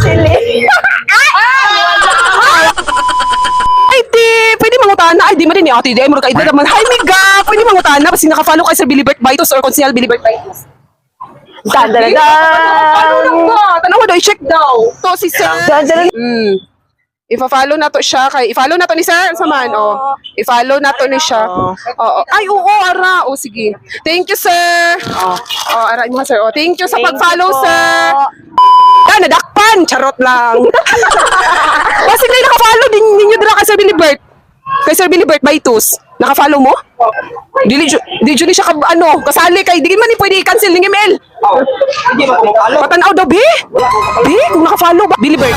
Sili. Ay, di, pwede mangutana. Ay, di mo din ni ate. Di, ay, mura ka. Ito naman. Hi, miga. Pwede mangutana. Kasi nakafollow kay Sir Bilibert Baitos or Konsehal Bilibert Baitos. Dadaladan. Follow lang ko. Tanawa daw, i-check daw. To si Sir. Dadaladan. I-follow na to siya kay i-follow na to ni Sir Saman. Oh. I-follow na to ni siya. Oo. Ay, oo, ara. Oh, sige. Thank you, Sir. Oh, ara mo, Sir. Oh, thank you sa pag-follow, Sir. Ah, nadakpan. Charot lang. Kasi kayo naka-follow din ninyo dira kay Sir Bilibert. Kay Sir Bilibert Baitos. Naka-follow mo? Dili ni siya kasali kay di man ni pwede i-cancel ning email. Hindi mo kumapalo. Patanaw daw, Bi. Bi, kung naka-follow ba? Bilibert.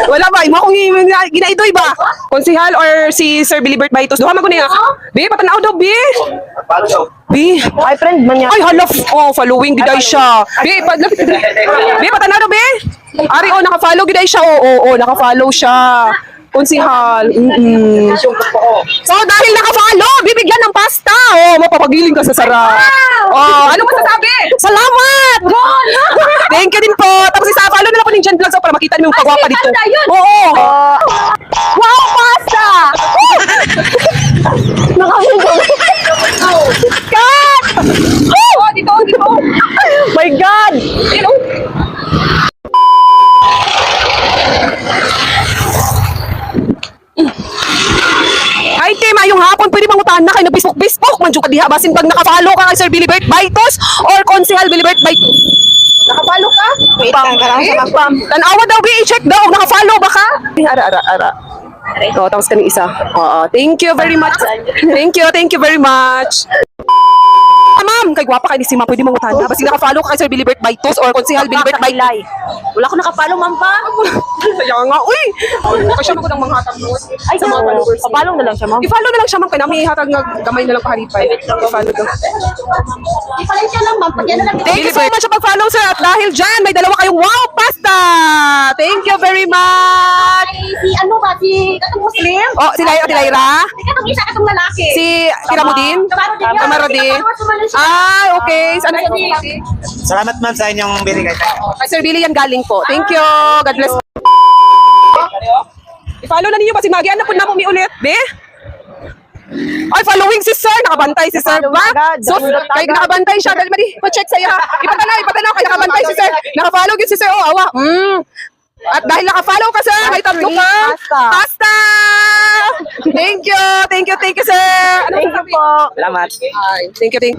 Wala ba? Imo akong ginaidoy ba? Konsehal or si Sir Bilibert Baitos? Duha man ko niya. Bi, patanaw daw, Bi. Palo daw. Bi. Ay, friend man niya. Ay, halaf. Oh, following giday siya. Bi, lapit. Bi, patanaw daw, Bi. Ari, oh, naka-follow giday siya. Oo, naka-follow siya. Konsehal. So, dahil naka-follow, bibigyan ng pasta. Oh, mapapagiling ka sa sarap. Oh, ano masasabi? Salamat! Thank you din po. Tapos isa-follow na lang po ng Jen Vlogs para makita niyo yung pagwapa dito. Oo. Wow, pasta! Cut! Oh, dito. My God! Ay, te, mayong hapon, pwede mangutan na kayo na Facebook. Manjo ka diha, basin pag nakafollow ka kay Sir Bilibert Baitos or Konsehal Bilibert Baitos. Nakafollow ka? Wait lang, Pam. Tanawa daw, i-check daw. Nakafollow ba ka? Ara. Oo, tapos kami isa. Oo, thank you very much. Thank you very much. Ma'am, kay gwapa kay ni si Ma'am, pwede mangutan na. Basta naka-follow ka kay Sir Bilibert Baitos or Konsehal Bilibert Baitos. Wala ko nakapalo, ma'am pa. Kaya nga, uy! Kasi mo ko ng mga hatag mo sa mga followers. Papalong na lang siya, ma'am. I-follow na lang siya, ma'am. Kaya may hatag nga gamay na lang paharipay. I-follow daw. Ipalensya lang, ma'am. Pagyan na lang. Thank you so much sa pag-follow, sir. At dahil dyan, may dalawa kayong wow pasta! Thank you very much! Si ano ba? Si katong Muslim? Oh, si Lyra? Katong isa, katong lalaki. Si Kiramudin? Kamarudin? Ah, okay. Saan sa lalaki? Salamat ma'am sa inyong binigay. Kay Sir Billy yan galing po. Thank you. God bless. I-follow na ninyo ba si Maggie? Ano po na po ulit, be? Ay, following si Sir. Nakabantay si Sir ba? So, kay nakabantay siya. Dali, mali. Pa-check sa'yo ha. Ipatanaw. Kay nakabantay si Sir. Nakafollow yun si Sir. Oh, awa. At dahil nakafollow ka, Sir, may tatlo ka. Pasta! Thank you, Sir. Ano Thank you po. Salamat. Thank you.